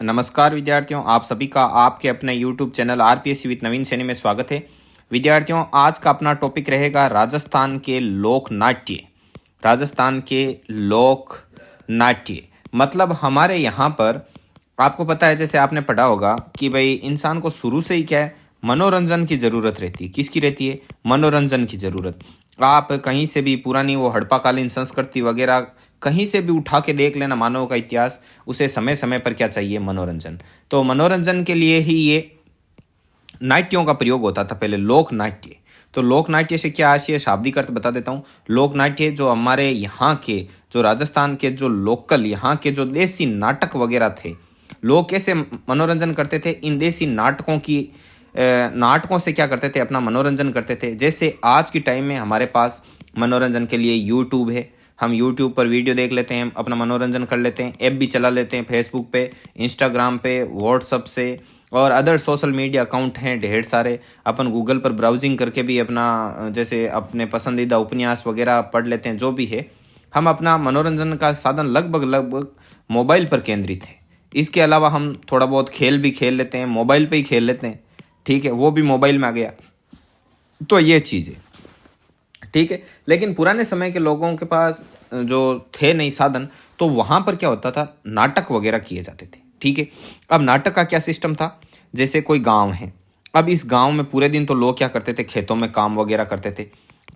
नमस्कार विद्यार्थियों, आप सभी का आपके अपने YouTube चैनल आरपीएससी विद नवीन सैनी में स्वागत है। विद्यार्थियों, आज का अपना टॉपिक रहेगा राजस्थान के लोक नाट्य। राजस्थान के लोक नाट्य मतलब हमारे यहाँ पर आपको पता है, जैसे आपने पढ़ा होगा कि भाई इंसान को शुरू से ही क्या है, मनोरंजन की ज़रूरत रहती है। किसकी रहती है? मनोरंजन की ज़रूरत। आप कहीं से भी पुरानी वो हड़प्पाकालीन संस्कृति वगैरह कहीं से भी उठा के देख लेना, मानव का इतिहास, उसे समय समय पर क्या चाहिए? मनोरंजन। तो मनोरंजन के लिए ही ये नाट्यों का प्रयोग होता था पहले, लोक नाट्य। तो लोक नाट्य से क्या आशय, शाब्दिक अर्थ बता देता हूँ। लोक नाट्य जो हमारे यहाँ के, जो राजस्थान के जो लोकल यहाँ के जो देसी नाटक वगैरह थे, लोग कैसे मनोरंजन करते थे? इन देसी नाटकों से क्या करते थे? अपना मनोरंजन करते थे। जैसे आज की टाइम में हमारे पास मनोरंजन के लिए यूट्यूब है, हम यूट्यूब पर वीडियो देख लेते हैं, अपना मनोरंजन कर लेते हैं। ऐप भी चला लेते हैं, फेसबुक पे, इंस्टाग्राम पे, व्हाट्सअप से और अदर सोशल मीडिया अकाउंट हैं ढेर सारे। अपन गूगल पर ब्राउजिंग करके भी अपना जैसे अपने पसंदीदा उपन्यास वगैरह पढ़ लेते हैं। जो भी है, हम अपना मनोरंजन का साधन लगभग मोबाइल पर केंद्रित है। इसके अलावा हम थोड़ा बहुत खेल भी खेल लेते हैं, मोबाइल पे ही खेल लेते हैं। ठीक है, वो भी मोबाइल में आ गया। तो ये चीज़ है, ठीक है। लेकिन पुराने समय के लोगों के पास जो थे नहीं साधन, तो वहाँ पर क्या होता था, नाटक वगैरह किए जाते थे। ठीक है। अब नाटक का क्या सिस्टम था? जैसे कोई गांव है, अब इस गांव में पूरे दिन तो लोग क्या करते थे, खेतों में काम वगैरह करते थे।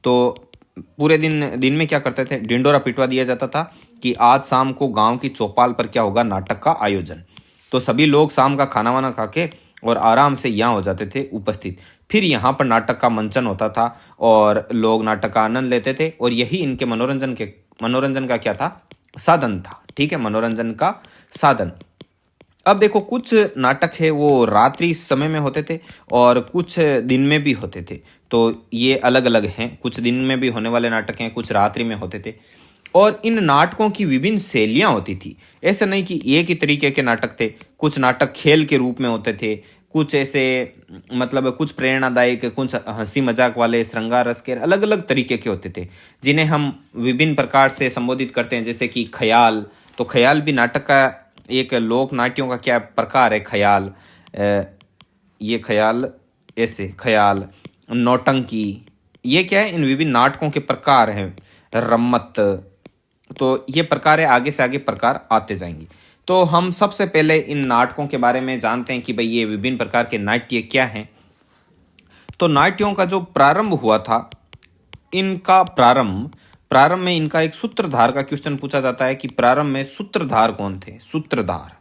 तो पूरे दिन में क्या करते थे, ढिंडोरा पिटवा दिया जाता था कि आज शाम को गांव की चौपाल पर क्या होगा, नाटक का आयोजन। तो सभी लोग शाम का खाना वाना खा के और आराम से यहाँ हो जाते थे उपस्थित। फिर यहाँ पर नाटक का मंचन होता था और लोग नाटक का आनंद लेते थे, और यही इनके मनोरंजन का क्या था, साधन था। ठीक है, मनोरंजन का साधन। अब देखो, कुछ नाटक है वो रात्रि समय में होते थे और कुछ दिन में भी होते थे। तो ये अलग अलग हैं, कुछ दिन में भी होने वाले नाटक हैं, कुछ रात्रि में होते थे। और इन नाटकों की विभिन्न शैलियाँ होती थी। ऐसा नहीं कि एक ही तरीके के नाटक थे। कुछ नाटक खेल के रूप में होते थे, कुछ ऐसे मतलब कुछ प्रेरणादायक, कुछ हंसी मजाक वाले, श्रृंगार रस के, अलग अलग तरीके के होते थे, जिन्हें हम विभिन्न प्रकार से संबोधित करते हैं। जैसे कि ख्याल, तो ख्याल भी नाटक का एक लोक नाट्यों का क्या प्रकार है, ख्याल। ये ख्याल, ऐसे ख्याल, नौटंकी, ये क्या है, इन विभिन्न नाटकों के प्रकार हैं। रम्मत, तो ये प्रकार है, आगे से आगे प्रकार आते जाएंगे। तो हम सबसे पहले इन नाटकों के बारे में जानते हैं कि भाई ये विभिन्न प्रकार के नाट्य क्या हैं। तो नाट्यों का जो प्रारंभ हुआ था, इनका प्रारंभ में इनका एक सूत्रधार का क्वेश्चन पूछा जाता है कि प्रारंभ में सूत्रधार कौन थे? सूत्रधार,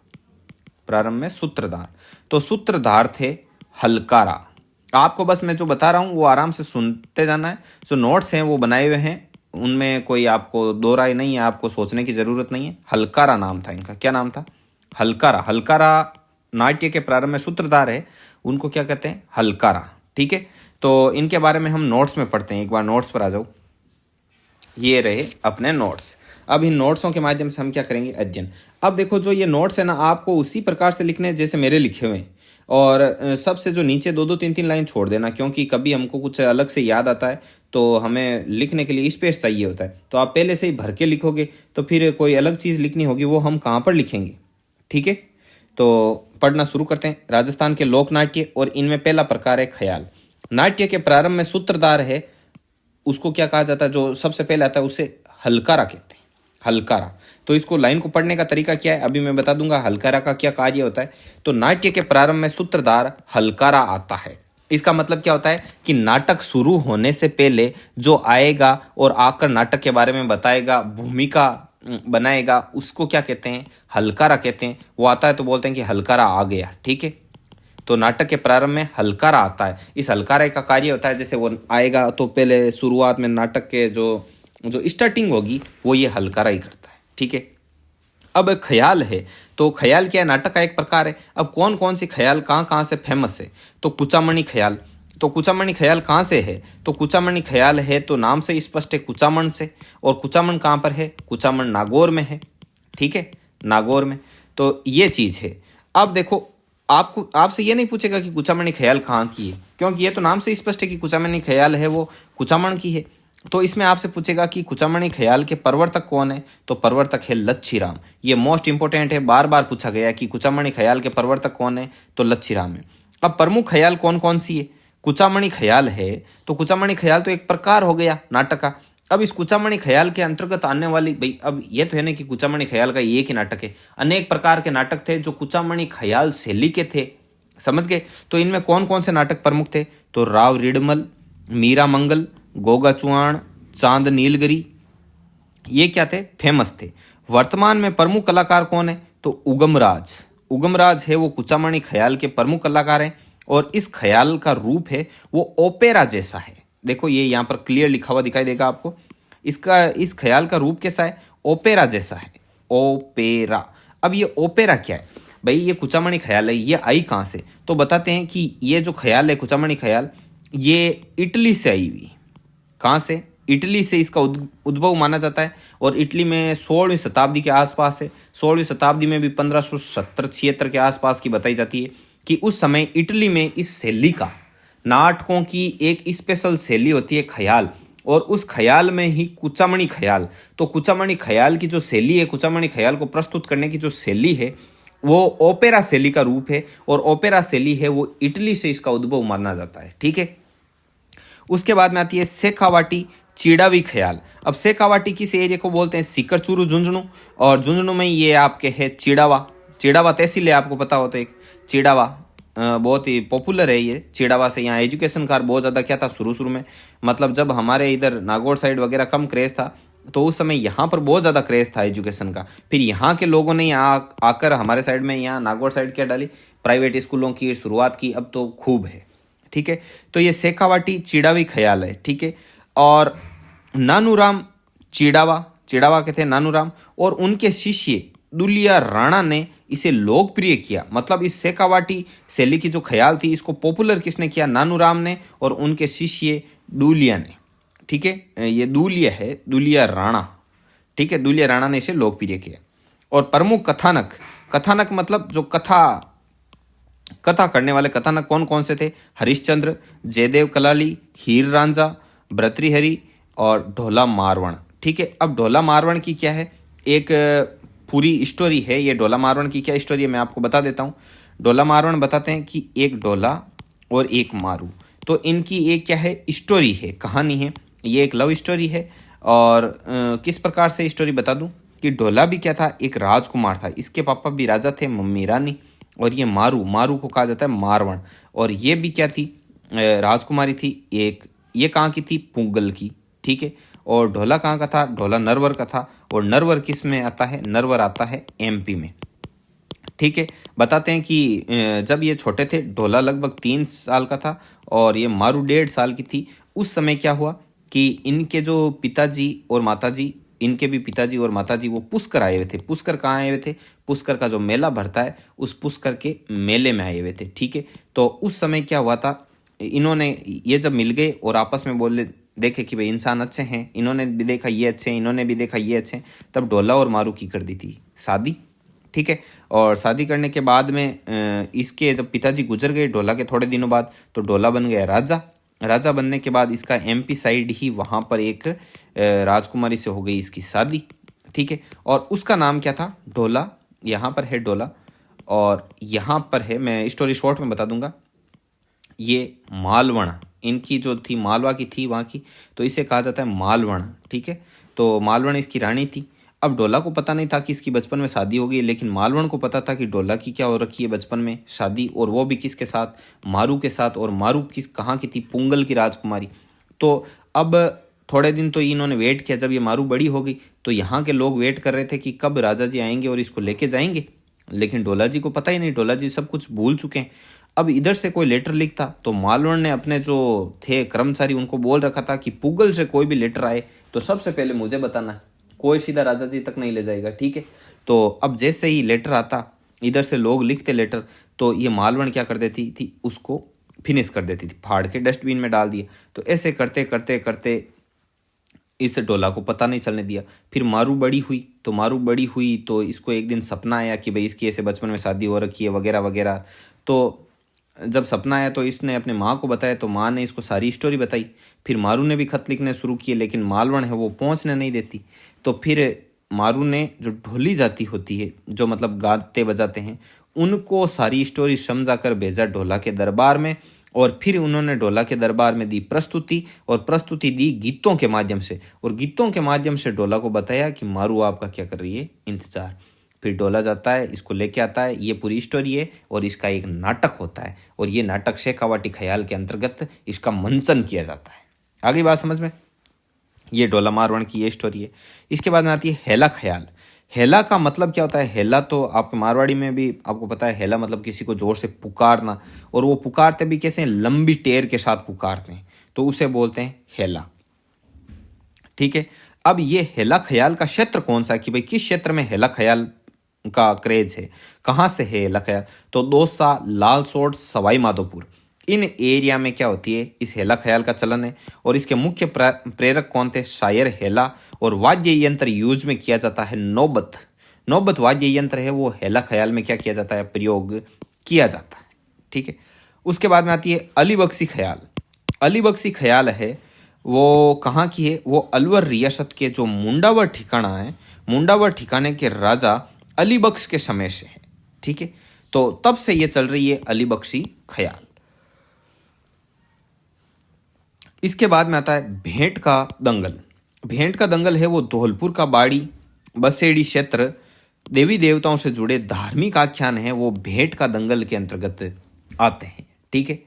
प्रारंभ में सूत्रधार। तो सूत्रधार थे हलकारा। आपको बस मैं जो बता रहा हूँ वो आराम से सुनते जाना है। जो नोट्स हैं वो बनाए हुए हैं, उनमें कोई आपको दो राय नहीं है, आपको सोचने की जरूरत नहीं है। हलकारा नाम था इनका। क्या नाम था? हलकारा। हलकारा नाट्य के प्रारंभ में सूत्रधार है, उनको क्या कहते हैं? हलकारा। ठीक है, तो इनके बारे में हम नोट्स में पढ़ते हैं। एक बार नोट्स पर आ जाओ। ये रहे अपने नोट्स। अब इन नोट्सों के माध्यम से हम क्या करेंगे? अध्ययन। अब देखो, जो ये नोट्स है ना, आपको उसी प्रकार से लिखने जैसे मेरे लिखे हुए हैं, और सबसे जो नीचे दो दो तीन तीन लाइन छोड़ देना, क्योंकि कभी हमको कुछ अलग से याद आता है तो हमें लिखने के लिए स्पेस चाहिए होता है। तो आप पहले से ही भर के लिखोगे तो फिर कोई अलग चीज़ लिखनी होगी, वो हम कहाँ पर लिखेंगे? ठीक है, तो पढ़ना शुरू करते हैं। राजस्थान के लोक नाट्य, और इनमें पहला प्रकार है ख्याल। नाट्य के प्रारंभ में सूत्रधार है, उसको क्या कहा जाता है? जो सबसे पहले आता है उसे हलकारा कहते हैं। हलकारा। तो इसको लाइन को पढ़ने का तरीका क्या है, अभी मैं बता दूंगा। हलकारा का क्या कार्य होता है? तो नाट्य के प्रारंभ में सूत्रधार हलकारा आता है। इसका मतलब क्या होता है कि नाटक शुरू होने से पहले जो आएगा और आकर नाटक के बारे में बताएगा, भूमिका बनाएगा, उसको क्या कहते हैं? हलकारा कहते हैं। वो आता है तो बोलते हैं कि हलकारा आ गया। ठीक है, तो नाटक के प्रारंभ में हलकारा आता है। इस हलकारे का कार्य होता है, जैसे वो आएगा तो पहले शुरुआत में नाटक के जो स्टार्टिंग होगी वो ये हलकारा ही करता है। ठीक है, अब ख्याल है, तो ख्याल क्या है? नाटक का एक प्रकार है। अब कौन कौन सी ख्याल कहाँ कहाँ से फेमस है? तो कुचामणी ख्याल। तो कुचामणी ख्याल कहाँ से है? तो कुचामणी ख्याल है तो नाम से स्पष्ट है, कुचामण से। और कुचामण कहाँ पर है? कुचामण नागौर में है। ठीक है, नागौर में। तो ये चीज़ है। अब देखो, आपसे ये नहीं पूछेगा कि कुचामणी ख्याल कहाँ की है, क्योंकि ये तो नाम से स्पष्ट है कि कुचामणी ख्याल है वो कुचामण की है। तो इसमें आपसे पूछेगा कि कुचामणी ख्याल के प्रवर्तक कौन है, तो प्रवर्तक है लच्छीराम। ये मोस्ट इंपोर्टेंट है, बार बार पूछा गया कि कुचामणी ख्याल के प्रवर्तक कौन है, तो लच्छीराम है। अब प्रमुख ख्याल कौन कौन सी है, कुचामणी ख्याल है, तो कुचामणी ख्याल तो एक प्रकार हो गया नाटक का। अब इस कुचामणी ख्याल के अंतर्गत आने वाली, भाई अब ये तो है ना कि कुचामणी ख्याल का एक ही नाटक है, अनेक प्रकार के नाटक थे जो कुचामणी ख्याल शैली के थे, समझ गए। तो इनमें कौन कौन से नाटक प्रमुख थे, तो राव रिडमल, मीरा मंगल, गोगा चुआण, चांद नीलगिरी, ये क्या थे, फेमस थे। वर्तमान में प्रमुख कलाकार कौन है, तो उगमराज। उगमराज है वो कुचामणी ख्याल के प्रमुख कलाकार हैं, और इस ख्याल का रूप है वो ओपेरा जैसा है। देखो ये यहाँ पर क्लियर लिखा हुआ दिखाई देगा आपको, इस ख्याल का रूप कैसा है, ओपेरा जैसा है, ओपेरा। अब ये ओपेरा क्या है, भाई ये कुचामणी ख्याल है, ये आई कहाँ से, तो बताते हैं कि ये जो ख्याल है कुचामणी ख्याल, ये इटली से आई हुई। कहाँ से, इटली से इसका उद्भव माना जाता है, और इटली में 16वीं शताब्दी के आसपास है। 16वीं शताब्दी में भी 1570-76 के आसपास की बताई जाती है कि उस समय इटली में इस शैली का, नाटकों की एक स्पेशल शैली होती है ख्याल, और उस ख्याल में ही कुचामणी ख्याल। तो कुचामणी ख्याल की जो शैली है, कुचामणी ख्याल को प्रस्तुत करने की जो शैली है, वो ओपेरा शैली का रूप है, और ओपेरा शैली है वो इटली से इसका उद्भव माना जाता है, ठीक है। उसके बाद में आती है शेखावाटी चिड़ावी ख्याल। अब शेखावाटी किस एरिया को बोलते हैं, सिकरचुरु झुंझुनू, और झुंझुनू में ये आपके है चिड़ावा। चिड़ावा तहसील है, आपको पता हो तो एक चिड़ावा बहुत ही पॉपुलर है ये चिड़ावा से। यहाँ एजुकेशन का बहुत ज़्यादा क्या था शुरू में, मतलब जब हमारे इधर नागौर साइड वगैरह कम क्रेज था, तो उस समय यहाँ पर बहुत ज़्यादा क्रेज था एजुकेशन का। फिर यहाँ के लोगों ने यहाँ आकर हमारे साइड में, यहाँ नागौर साइड क्या डाली, प्राइवेट स्कूलों की शुरुआत की, अब तो खूब है, ठीक है। तो ये शेखावाटी चिड़ावी ख्याल है, ठीक है। और नानूराम चिड़ावा, चिड़ावा के थे नानूराम, और उनके शिष्य दुलिया राणा ने इसे लोकप्रिय किया। मतलब इस शेखावाटी शैली की जो ख्याल थी, इसको पॉपुलर किसने किया, नानूराम ने, और उनके शिष्य दुलिया ने, ठीक है। ये दुलिया है, दुलिया राणा, ठीक है, दुलिया राणा ने इसे लोकप्रिय किया। और प्रमुख कथानक, कथानक मतलब जो कथा करने वाले कथानक कौन कौन से थे, हरिश्चंद्र, जयदेव कलाली, हीर रांझा, भर्तृहरि और ढोला मारवण, ठीक है। अब ढोला मारवण की क्या है, एक पूरी स्टोरी है। ये ढोला मारवण की क्या स्टोरी है मैं आपको बता देता हूँ। ढोला मारवण बताते हैं कि एक ढोला और एक मारू, तो इनकी एक क्या है, स्टोरी है, कहानी है। ये एक लव स्टोरी है। और किस प्रकार से स्टोरी बता दूं कि ढोला भी क्या था, एक राजकुमार था, इसके पापा भी राजा थे, मम्मी रानी। और ये मारू को कहा जाता है मारवण, और ये भी क्या थी, राजकुमारी थी एक। ये कहाँ की थी, पुंगल की, ठीक है। और ढोला कहाँ का था, ढोला नरवर का था। और नरवर किस में आता है, नरवर आता है एमपी में, ठीक है। बताते हैं कि जब ये छोटे थे, ढोला लगभग 3 साल का था और ये मारू 1.5 साल की थी। उस समय क्या हुआ कि इनके जो पिताजी और माताजी, इनके भी पिताजी और माताजी वो पुष्कर आए हुए थे। पुष्कर कहाँ आए हुए थे, पुष्कर का जो मेला भरता है उस पुष्कर के मेले में आए हुए थे, ठीक है। तो उस समय क्या हुआ था, इन्होंने ये जब मिल गए और आपस में बोले, देखे कि भाई इंसान अच्छे हैं, इन्होंने भी देखा ये अच्छे हैं, इन्होंने भी देखा ये अच्छे हैं, तब ढोला और मारू की कर दी थी शादी, ठीक है। और शादी करने के बाद में इसके जब पिताजी गुजर गए ढोला के थोड़े दिनों बाद, तो ढोला बन गया राजा। राजा बनने के बाद इसका एमपी साइड ही वहाँ पर एक राजकुमारी से हो गई इसकी शादी, ठीक है। और उसका नाम क्या था, ढोला। यहाँ पर है ढोला, और यहाँ पर है, मैं स्टोरी शॉर्ट में बता दूंगा, ये मालवण, इनकी जो थी मालवा की थी वहाँ की, तो इसे कहा जाता है मालवण, ठीक है। तो मालवण इसकी रानी थी। अब ढोला को पता नहीं था कि इसकी बचपन में शादी हो गई, लेकिन मालवण को पता था कि ढोला की क्या हो रखी है बचपन में शादी, और वो भी किसके साथ, मारू के साथ। और मारू किस कहाँ की थी, पुंगल की राजकुमारी। तो अब थोड़े दिन तो इन्होंने वेट किया, जब ये मारू बड़ी हो गई तो यहाँ के लोग वेट कर रहे थे कि कब राजा जी आएंगे और इसको लेके जाएंगे, लेकिन ढोला जी को पता ही नहीं, ढोला जी सब कुछ भूल चुके हैं। अब इधर से कोई लेटर लिखता तो मालवण ने अपने जो थे कर्मचारी उनको बोल रखा था कि पुगल से कोई भी लेटर आए तो सबसे पहले मुझे बताना, कोई सीधा राजा जी तक नहीं ले जाएगा, ठीक है। तो अब जैसे ही लेटर आता, इधर से लोग लिखते लेटर, तो ये मालवण क्या कर देती थी, उसको फिनिश कर देती थी, फाड़ के डस्टबिन में डाल दिया। तो ऐसे करते करते करते इस ढोला को पता नहीं चलने दिया। फिर मारू बड़ी हुई, तो मारू बड़ी हुई तो इसको एक दिन सपना आया कि भाई इसकी ऐसे बचपन में शादी हो रखी है वगैरह वगैरह। तो जब सपना आया तो इसने अपने माँ को बताया, तो माँ ने इसको सारी स्टोरी बताई। फिर मारू ने भी खत लिखने शुरू किए, लेकिन मालवण है वो पहुँचने नहीं देती। तो फिर मारू ने जो ढोली जाति होती है, जो मतलब गाते बजाते हैं, उनको सारी स्टोरी समझा कर भेजा ढोला के दरबार में। और फिर उन्होंने ढोला के दरबार में दी प्रस्तुति, और प्रस्तुति दी गीतों के माध्यम से, और गीतों के माध्यम से ढोला को बताया कि मारू आपका क्या कर रही है, इंतजार। फिर ढोला जाता है, इसको लेके आता है, ये पूरी स्टोरी है। और इसका एक नाटक होता है, और ये नाटक शेखावाटी ख्याल के अंतर्गत इसका मंचन किया जाता है। आगे बात समझ में। ये ढोला मारवाड़ की ये स्टोरी है। इसके बाद में आती है हेला ख्याल। हेला का मतलब क्या होता है? हेला तो आपके मारवाड़ी में भी आपको पता है, हेला मतलब किसी को जोर से पुकारना, और वो पुकारते भी कैसे हैं? लंबी टेर के साथ पुकारते हैं, तो उसे बोलते हैं हेला। ठीक है। अब ये हेला ख्याल का क्षेत्र कौन सा है, कि भाई किस क्षेत्र में हेला ख्याल का क्रेज है, कहाँ से है हेला ख्याल? तो दौसा, लालसोट, सवाई माधोपुर, इन एरिया में क्या होती है, इस हेला ख्याल का चलन है। और इसके मुख्य प्रेरक कौन थे? शायर हेला। और वाद्य यंत्र यूज में किया जाता है नौबत। नौबत वाद्य यंत्र है, वो हेला ख्याल में क्या किया जाता है? प्रयोग किया जाता है। ठीक है। उसके बाद में आती है अली बख्शी ख्याल। अली बख्शी ख्याल है वो कहाँ की है? वो अलवर रियासत के जो मुंडावर ठिकाना है, मुंडावर ठिकाने के राजा अली बख्श के समय से है। ठीक है। तो तब से ये चल रही है अली बख्शी ख्याल। इसके बाद में आता है भेंट का दंगल। भेंट का दंगल है वो धौलपुर का बाड़ी बसेड़ी क्षेत्र, देवी देवताओं से जुड़े धार्मिक आख्यान है, वो भेंट का दंगल के अंतर्गत आते हैं। ठीक है।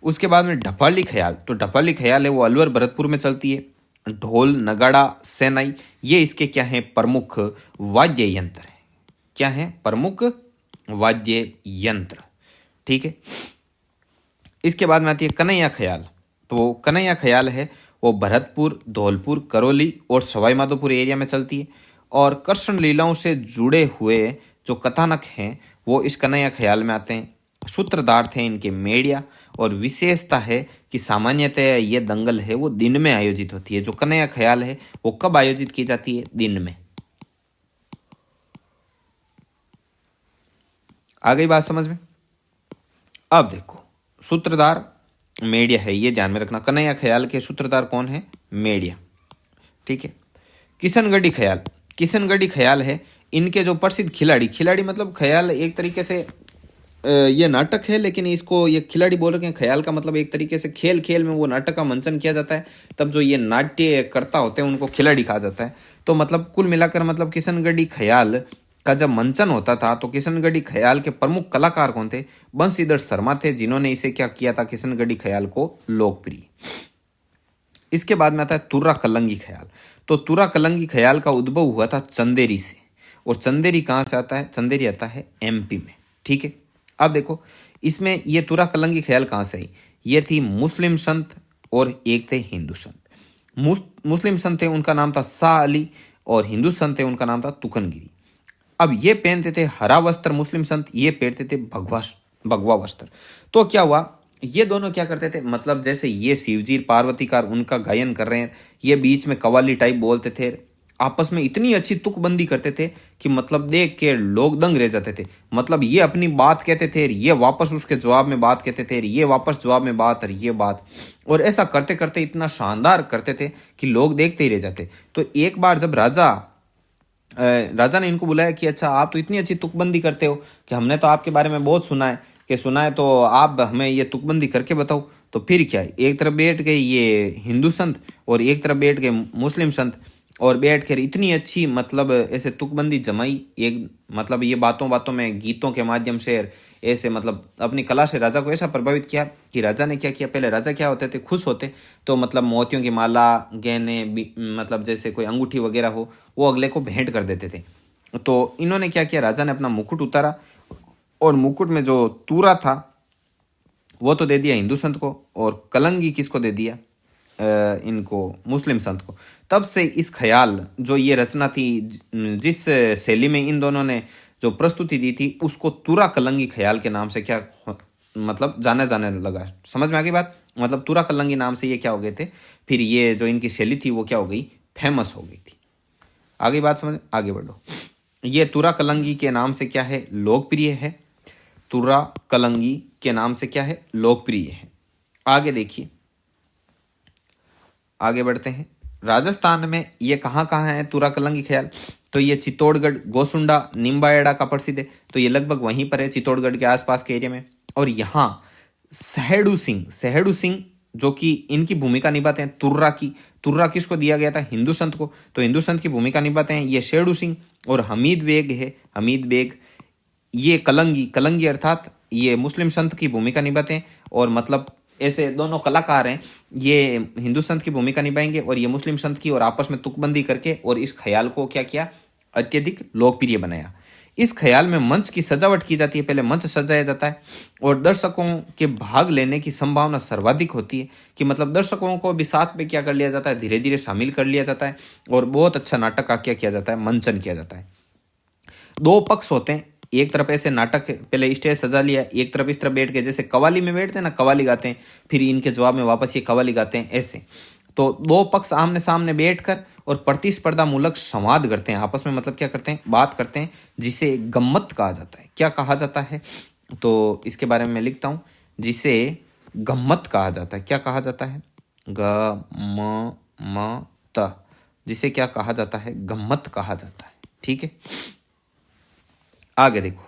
उसके बाद में ढपाली ख्याल। तो ढपाली ख्याल है वो अलवर भरतपुर में चलती है। ढोल, नगाड़ा, सेनाई, ये इसके क्या है? प्रमुख वाद्य यंत्र है। क्या है? प्रमुख वाद्य यंत्र। ठीक है। इसके बाद में आती है कन्हैया ख्याल। तो कन्हैया ख्याल है वो भरतपुर, धौलपुर, करौली और सवाई माधोपुर एरिया में चलती है। और कृष्ण लीलाओं से जुड़े हुए जो कथानक हैं वो इस कन्हैया ख्याल में आते हैं। सूत्रधार थे इनके मेड़िया। और विशेषता है कि सामान्यतः ये दंगल है वो दिन में आयोजित होती है। जो कन्हैया ख्याल है वो कब आयोजित की जाती है? दिन में। आ गई बात समझ में? अब देखो, सूत्रधार मेड़िया है, ये ध्यान में रखना। कन्हैया ख्याल के सूत्रधार कौन है? मेड़िया। ठीक है। किशनगढ़ी ख्याल। किशनगढ़ी ख्याल है इनके जो प्रसिद्ध खिलाड़ी, खिलाड़ी मतलब ख्याल एक तरीके से ये नाटक है, लेकिन इसको ये खिलाड़ी बोल रहे हैं। ख्याल का मतलब एक तरीके से खेल खेल में वो नाटक का मंचन किया जाता है, तब जो ये नाट्य करता होते हैं उनको खिलाड़ी कहा जाता है। तो मतलब कुल मिलाकर मतलब किशनगढ़ी ख्याल का जब मंचन होता था तो किशनगढ़ी ख्याल के प्रमुख कलाकार कौन थे? बंशीधर शर्मा थे, जिन्होंने इसे क्या किया था? किशनगढ़ी ख्याल को लोकप्रिय। इसके बाद में आता है तुर्रा कलंगी ख्याल। तो तुर्रा कलंगी ख्याल का उद्भव हुआ था चंदेरी से। और चंदेरी कहाँ से आता है? चंदेरी आता है एमपी में। ठीक है। अब देखो, इसमें ये तुर्रा कलंगी ख्याल कहाँ से आई? ये थी मुस्लिम संत और एक थे हिंदू संत। मुस्लिम संत थे, उनका नाम था शाह अली, और हिंदू संत थे, उनका नाम था तुकनगिरी। अब ये पहनते थे हरा वस्त्र मुस्लिम संत, ये पहनते थे भगवा वस्त्र। तो क्या हुआ, ये दोनों क्या करते थे? मतलब जैसे ये शिवजी पार्वती का उनका गायन कर रहे हैं, ये बीच में कव्वाली टाइप बोलते थे, आपस में इतनी अच्छी तुकबंदी करते थे कि मतलब देख के लोग दंग रह जाते थे। मतलब ये अपनी बात कहते थे, ये वापस उसके जवाब में बात कहते थे, ये वापस जवाब में बात, और ये बात, और ऐसा करते करते इतना शानदार करते थे कि लोग देखते ही रह जाते। तो एक बार जब राजा ने इनको बुलाया कि अच्छा, आप तो इतनी अच्छी तुकबंदी करते हो कि हमने तो आपके बारे में बहुत सुना है, तो आप हमें ये तुकबंदी करके बताओ। तो फिर क्या है, एक तरफ बैठ गए ये हिंदू संत और एक तरफ बैठ गए मुस्लिम संत, और बैठ कर इतनी अच्छी मतलब ऐसे तुकबंदी जमाई। एक मतलब ये बातों बातों में गीतों के माध्यम से ऐसे मतलब अपनी कला से राजा को ऐसा प्रभावित किया कि राजा ने क्या किया, पहले राजा क्या होते थे, खुश होते तो मतलब मोतियों की माला, गहने, मतलब जैसे कोई अंगूठी वगैरह हो, वो अगले को भेंट कर देते थे। तो इन्होंने क्या किया, राजा ने अपना मुकुट उतारा, और मुकुट में जो तूरा था वो तो दे दिया हिंदू संत को, और कलंगी किसको दे दिया? इनको मुस्लिम संत को। तब से इस ख्याल जो ये रचना थी, जिस शैली में इन दोनों ने जो प्रस्तुति दी थी, उसको तुरा कलंगी ख्याल के नाम से क्या मतलब जाने लगा। समझ में आ गई बात? मतलब तुरा कलंगी नाम से ये क्या हो गए थे, फिर ये जो इनकी शैली थी वो क्या हो गई, फेमस हो गई थी। आगे बात समझ, आगे बढ़ो। ये तुरा कलंगी के नाम से क्या है, लोकप्रिय है। तुरा कलंगी के नाम से क्या है, लोकप्रिय है। आगे देखिए, आगे बढ़ते हैं। राजस्थान में ये कहाँ कहाँ है तुरा कलंगी ख्याल, तो ये चित्तौड़गढ़, गोसुंडा, निम्बाएड़ा का प्रसिद्ध है, तो ये लगभग वहीं पर है, चित्तौड़गढ़ के आसपास के एरिया में। और यहाँ सहेड़ू सिंह जो कि इनकी भूमिका निभाते हैं तुर्रा की। तुर्रा किसको दिया गया था, हिंदू संत को, तो हिंदू संत की भूमिका निभाते हैं ये सहेड़ू सिंह। और हमीद बेग है, हमीद बेग, ये कलंगी अर्थात ये मुस्लिम संत की भूमिका निभाते हैं। और मतलब ऐसे दोनों कलाकार हैं, ये हिंदू संत की भूमिका निभाएंगे और ये मुस्लिम संत की, और आपस में तुकबंदी करके और इस ख्याल को क्या किया, अत्यधिक लोकप्रिय बनाया। इस ख्याल में मंच की सजावट की जाती है, पहले मंच सजाया जाता है और दर्शकों के भाग लेने की संभावना सर्वाधिक होती है, कि मतलब दर्शकों को भी साथ में क्या कर लिया जाता है, धीरे धीरे शामिल कर लिया जाता है और बहुत अच्छा नाटक का क्या किया जाता है, मंचन किया जाता है। दो पक्ष होते हैं, एक तरफ ऐसे नाटक पहले स्टेज सजा लिया, एक तरफ इस तरफ बैठ के, जैसे कवाली में बैठते हैं ना, कवाली गाते हैं, फिर इनके जवाब में वापस ये कवाली गाते हैं, ऐसे। तो दो पक्ष आमने सामने बैठकर और प्रतिस्पर्धा मूलक संवाद करते हैं आपस में, मतलब क्या करते हैं, बात करते हैं, जिसे गम्मत कहा जाता है। क्या कहा जाता है, तो इसके बारे में मैं लिखता हूँ, जिसे गम्मत कहा जाता है। क्या कहा जाता है, गम्मत, जिसे क्या कहा जाता है, गम्मत कहा जाता है। ठीक है, आगे देखो,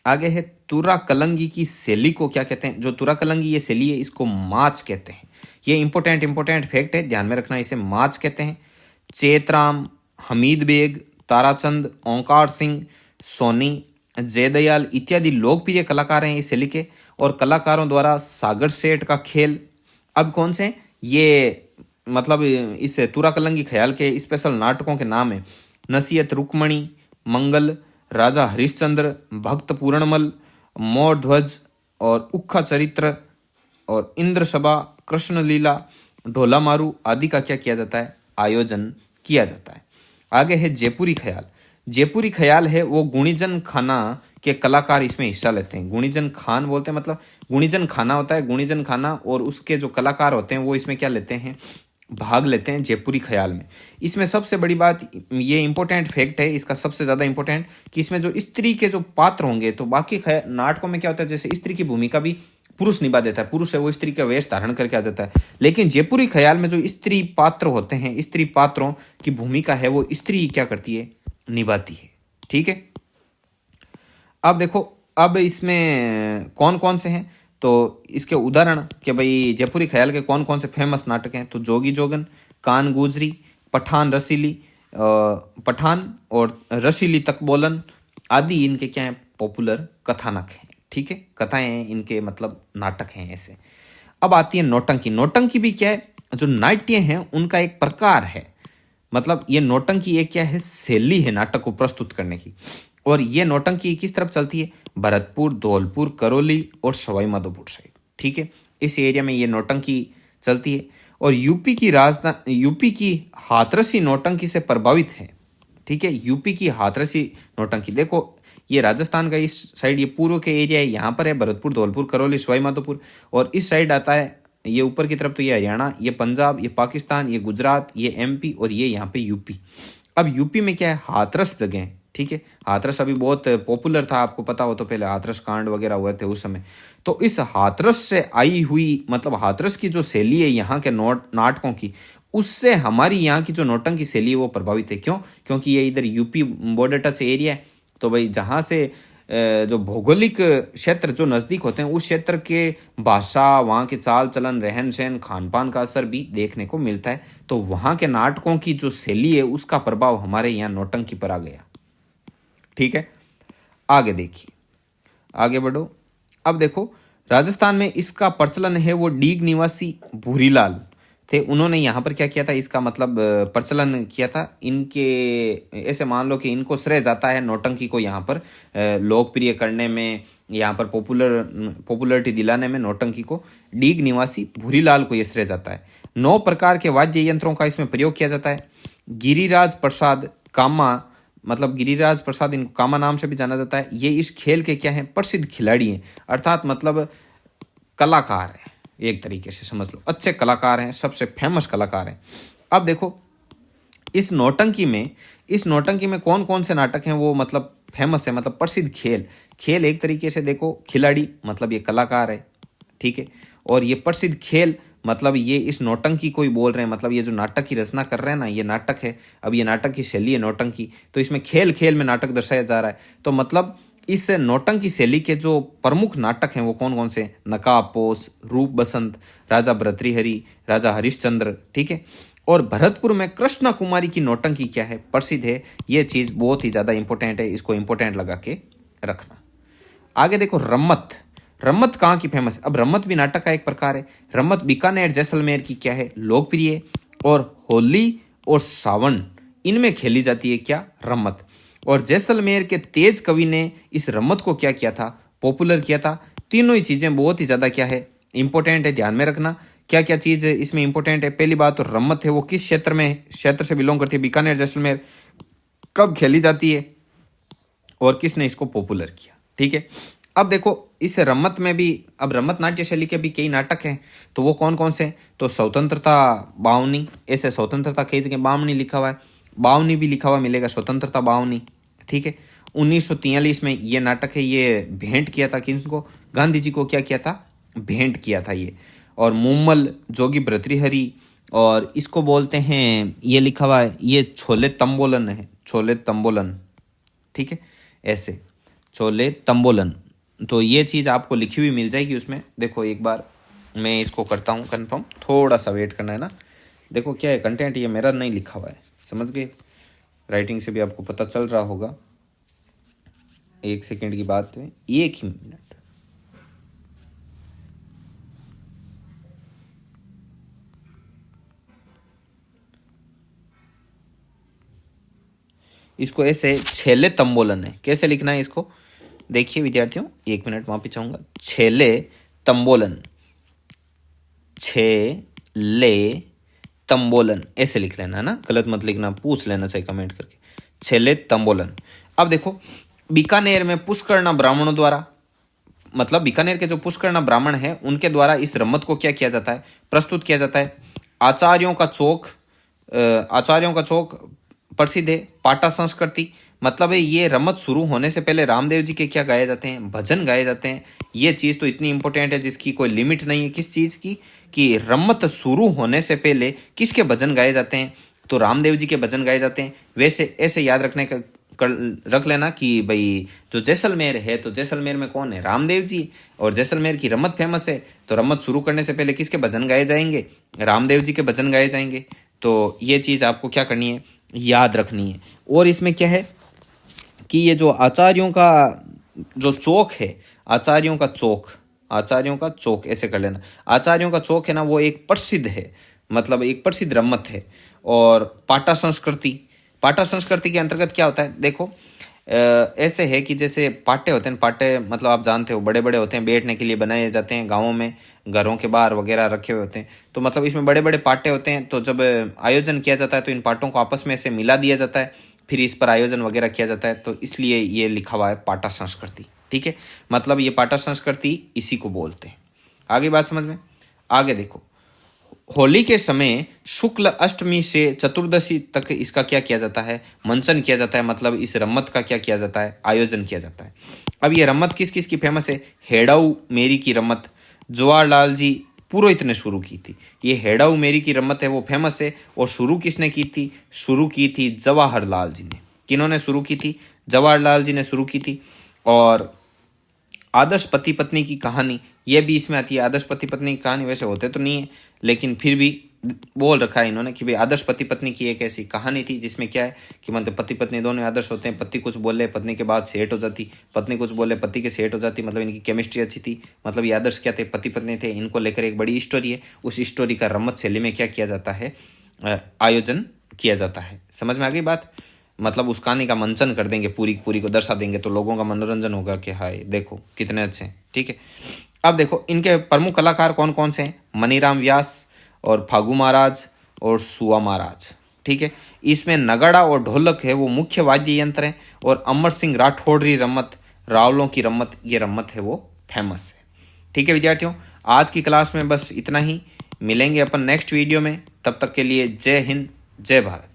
आगे है तुरा कलंगी की शैली को क्या कहते हैं। जो तुरा कलंगी ये शैली है, इसको माच कहते हैं। ये इंपॉर्टेंट फैक्ट है, ध्यान में रखना, इसे माच कहते हैं। चेतराम, हमीद बेग, ताराचंद, ओंकार सिंह, सोनी, जयदयाल इत्यादि लोकप्रिय कलाकार हैं इस शैली के। और कलाकारों द्वारा सागर सेठ का खेल, अब कौन से, ये मतलब इस तुरा कलंगी ख्याल के स्पेशल नाटकों के नाम है, नसीहत रुक्मणी, मंगल, राजा हरिश्चंद्र, भक्त पूर्णमल, मोर ध्वज और उखा चरित्र और इंद्र सभा, कृष्ण लीला, ढोला मारू आदि का क्या किया जाता है, आयोजन किया जाता है। आगे है जयपुरी ख्याल। जयपुरी ख्याल है वो गुणीजन खाना के कलाकार इसमें हिस्सा लेते हैं। गुणीजन खान बोलते हैं, मतलब गुणीजन खाना होता है, गुणीजन खाना, और उसके जो कलाकार होते हैं वो इसमें क्या लेते हैं, भाग लेते हैं जयपुरी ख्याल में। इसमें सबसे बड़ी बात, ये इंपॉर्टेंट फैक्ट है इसका, सबसे ज़्यादा इंपॉर्टेंट, कि इसमें जो स्त्री के जो पात्र होंगे, तो बाकी नाटकों में क्या होता है, जैसे स्त्री की भूमिका भी पुरुष निभा देता है, पुरुष है वो स्त्री का वेश धारण करके आ जाता है। लेकिन जयपुरी ख्याल में जो स्त्री पात्र होते हैं, स्त्री पात्रों की भूमिका है वो स्त्री क्या करती है, निभाती है। ठीक है, अब देखो, अब इसमें कौन कौन से हैं, तो इसके उदाहरण कि भाई जयपुरी ख्याल के कौन कौन से फेमस नाटक हैं, तो जोगी जोगन, कान गुजरी, पठान और रसीली तकबोलन आदि इनके क्या हैं, पॉपुलर कथानक हैं। ठीक है, कथाएं हैं इनके, मतलब नाटक हैं ऐसे। अब आती है नौटंकी। नौटंकी भी क्या है, जो नाट्य हैं उनका एक प्रकार है, मतलब ये नौटंकी एक क्या है, शैली है नाटक को प्रस्तुत करने की। और ये नौटंकी किस तरफ चलती है, भरतपुर, धौलपुर, करौली और सवाई माधोपुर साइड। ठीक है, इस एरिया में ये नौटंकी चलती है। और यूपी की राजधानी, यूपी की हाथरसी नौटंकी से प्रभावित है। ठीक है, यूपी की हाथरसी नौटंकी, देखो ये राजस्थान का इस साइड, ये पूर्व के एरिया है, यहाँ पर है भरतपुर, धौलपुर, करौली, सवाई माधोपुर, और इस साइड आता है ये ऊपर की तरफ, तो ये हरियाणा, ये पंजाब, ये पाकिस्तान, ये गुजरात, ये एमपी, और ये यहाँ पे यूपी। अब यूपी में क्या है, हाथरस जगह है। ठीक है, हाथरस अभी बहुत पॉपुलर था, आपको पता हो तो, पहले हाथरस कांड वगैरह हुए थे उस समय। तो इस हाथरस से आई हुई, मतलब हाथरस की जो शैली है यहाँ के नाटकों की, उससे हमारी यहाँ की जो नौटंकी शैली है वो प्रभावित है। क्यों, क्योंकि ये इधर यूपी बॉर्डर टच एरिया है, तो भाई जहाँ से जो भौगोलिक क्षेत्र जो नज़दीक होते हैं, उस क्षेत्र के भाषा, वहाँ के चाल चलन, रहन सहन, खान पान का असर भी देखने को मिलता है। तो वहाँ के नाटकों की जो शैली है उसका प्रभाव हमारे यहाँ नौटंकी पर आ गया। ठीक है, आगे देखिए, आगे बढ़ो। अब देखो, राजस्थान में इसका प्रचलन है वो डीग निवासी भूरीलाल थे, उन्होंने यहाँ पर क्या किया था, इसका मतलब प्रचलन किया था। इनके ऐसे मान लो कि इनको श्रेय जाता है नौटंकी को यहाँ पर लोकप्रिय करने में, यहाँ पर पॉपुलरिटी दिलाने में नौटंकी को डीग निवासी भूरीलाल को ये श्रेय जाता है। 9 प्रकार के वाद्य यंत्रों का इसमें प्रयोग किया जाता है। गिरिराज प्रसाद कामा, मतलब गिरिराज प्रसाद, इनको कामा नाम से भी जाना जाता है, ये इस खेल के क्या हैं, प्रसिद्ध खिलाड़ी हैं, अर्थात मतलब कलाकार हैं, एक तरीके से समझ लो, अच्छे कलाकार हैं, सबसे फेमस कलाकार हैं। अब देखो, इस नौटंकी में कौन कौन से नाटक हैं वो मतलब फेमस है, मतलब प्रसिद्ध खेल एक तरीके से देखो, खिलाड़ी मतलब ये कलाकार है, ठीक है, और ये प्रसिद्ध खेल मतलब ये इस नौटंकी को ही बोल रहे हैं, मतलब ये जो नाटक की रचना कर रहे हैं ना, ये नाटक है। अब ये नाटक की शैली है नौटंकी, तो इसमें खेल खेल में नाटक दर्शाया जा रहा है। तो मतलब इस नौटंकी शैली के जो प्रमुख नाटक हैं वो कौन कौन से? नकाबपोश, रूप बसंत, राजा भर्तृहरि, राजा हरिश्चंद्र, ठीक है। और भरतपुर में कृष्णा कुमारी की नौटंकी क्या है, प्रसिद्ध है। ये चीज़ बहुत ही ज़्यादा इंपॉर्टेंट है, इसको इंपॉर्टेंट लगा के रखना। आगे देखो रम्मत। रम्मत कहाँ की फेमस है? अब रम्मत भी नाटक का एक प्रकार है। रम्मत बीकानेर जैसलमेर की क्या है, लोकप्रिय, और होली और सावन इनमें खेली जाती है क्या, रम्मत। और जैसलमेर के तेज कवि ने इस रम्मत को क्या किया था, पॉपुलर किया था। तीनों ही चीज़ें बहुत ही ज़्यादा क्या है, इंपॉर्टेंट है, ध्यान में रखना क्या क्या चीज़ इसमें इंपॉर्टेंट है। पहली बात तो रम्मत है वो किस क्षेत्र में, क्षेत्र से बिलोंग करती है, बीकानेर जैसलमेर, कब खेली जाती है और किसने इसको पॉपुलर किया, ठीक है। अब देखो इस रम्मत में भी, अब रम्मत नाट्य शैली के भी कई नाटक हैं, तो वो कौन कौन से? तो स्वतंत्रता बावनी, ऐसे स्वतंत्रता कई जगह बावनी लिखा हुआ है, बावनी भी लिखा हुआ मिलेगा, स्वतंत्रता बावनी, ठीक है। 1943 में ये नाटक है, ये भेंट किया था किनको, गांधी जी को क्या किया था, भेंट किया था ये। और मुम्मल जोगी भर्तृहरि, और इसको बोलते हैं, ये लिखा हुआ है, ये छोले तंबोलन है, छोले तंबोलन, ठीक है, ऐसे छोले तंबोलन। तो ये चीज़ आपको लिखी हुई मिल जाएगी उसमें। देखो एक बार मैं इसको करता हूँ कंफर्म, थोड़ा सा वेट करना है ना। देखो क्या है कंटेंट, ये मेरा नहीं लिखा हुआ है, समझ गए, राइटिंग से भी आपको पता चल रहा होगा। 1 सेकेंड की बात है, 1 ही मिनट। इसको ऐसे छेले तंबोलन है, कैसे लिखना है इसको देखिए विद्यार्थियों, 1 मिनट माफी चाहूंगा। छेले तंबोलन, छेले तंबोलन ऐसे लिख लेना है ना, गलत मत लिखना, पूछ लेना चाहिए कमेंट करके, छेले तंबोलन। अब देखो बीकानेर में पुष्करणा ब्राह्मणों द्वारा, मतलब बीकानेर के जो पुष्करणा ब्राह्मण है उनके द्वारा इस रम्मत को क्या किया जाता है, प्रस्तुत किया जाता है। आचार्यों का चौक, आचार्यों का चौक प्रसिद्ध है। पाटा संस्कृति, मतलब है ये रम्मत शुरू होने से पहले रामदेव जी के क्या गाए जाते हैं, भजन गाए जाते हैं। ये चीज़ तो इतनी इंपॉर्टेंट है जिसकी कोई लिमिट नहीं है। किस चीज़ की, कि रम्मत शुरू होने से पहले किसके भजन गाए जाते हैं, तो रामदेव जी के भजन गाए जाते हैं। वैसे ऐसे याद रखने का रख लेना कि भाई जो जैसलमेर है, तो जैसलमेर में कौन है, रामदेव जी, और जैसलमेर की रम्मत फेमस है, तो रम्मत शुरू करने से पहले किसके भजन गाए जाएंगे, रामदेव जी के भजन गाए जाएंगे। तो ये चीज़ आपको क्या करनी है, याद रखनी है। और इसमें क्या है कि ये जो आचार्यों का जो चौक है, आचार्यों का चौक, आचार्यों का चौक ऐसे कर लेना, आचार्यों का चौक है ना, वो एक प्रसिद्ध है, मतलब एक प्रसिद्ध रम्मत है। और पाटा संस्कृति, पाटा संस्कृति के अंतर्गत क्या होता है, देखो ऐसे है कि जैसे पाटे होते हैं, पाटे मतलब आप जानते हो बड़े बड़े होते हैं, बैठने के लिए बनाए जाते हैं, गाँवों में घरों के बाहर वगैरह रखे हुए होते हैं। तो मतलब इसमें बड़े बड़े पाटे होते हैं, तो जब आयोजन किया जाता है तो इन पाटों को आपस में से मिला दिया जाता है, फिर इस पर आयोजन वगैरह किया जाता है। तो इसलिए ये लिखा हुआ है पाटा संस्कृति, ठीक है, मतलब ये पाटा संस्कृति इसी को बोलते हैं। आगे बात समझ में। आगे देखो होली के समय शुक्ल अष्टमी से चतुर्दशी तक इसका क्या किया जाता है, मंचन किया जाता है, मतलब इस रम्मत का क्या किया जाता है, आयोजन किया जाता है। अब ये रम्मत किस किस की फेमस है, हेड़ाऊ मेरी की रम्मत जवाहरलाल जी पुरोहित ने शुरू की थी। ये हेड़ाऊ मेरी की रम्मत है वो फेमस है, और शुरू किसने की थी, शुरू की थी जवाहरलाल जी ने। किन्होंने शुरू की थी, जवाहरलाल जी ने शुरू की थी। और आदर्श पति पत्नी की कहानी ये भी इसमें आती है। आदर्श पति पत्नी की कहानी वैसे होते तो नहीं है, लेकिन फिर भी बोल रखा है इन्होंने कि भाई आदर्श पति पत्नी की एक ऐसी कहानी थी जिसमें क्या है कि मतलब पति पत्नी दोनों आदर्श होते हैं। पति कुछ बोले पत्नी के बाद सेट हो जाती, पत्नी कुछ बोले पति के सेट हो जाती, मतलब इनकी केमिस्ट्री अच्छी थी। मतलब ये आदर्श क्या थे, पति पत्नी थे। इनको लेकर एक बड़ी स्टोरी है, उस स्टोरी का रम्मत शैली में क्या किया जाता है, आयोजन किया जाता है। समझ में आ गई बात, मतलब उस कहानी का मंचन कर देंगे, पूरी पूरी को दर्शा देंगे, तो लोगों का मनोरंजन होगा कि हाय देखो कितने अच्छे हैं, ठीक है। अब देखो इनके प्रमुख कलाकार कौन कौन से हैं, मनीराम व्यास और फागू महाराज और सुआ महाराज, ठीक है। इसमें नगाड़ा और ढोलक है वो मुख्य वाद्य यंत्र हैं। और अमर सिंह राठौड़ी रम्मत, रावलों की रम्मत, ये रम्मत है वो फेमस है, ठीक है विद्यार्थियों। आज की क्लास में बस इतना ही, मिलेंगे अपन नेक्स्ट वीडियो में, तब तक के लिए जय हिंद जय भारत।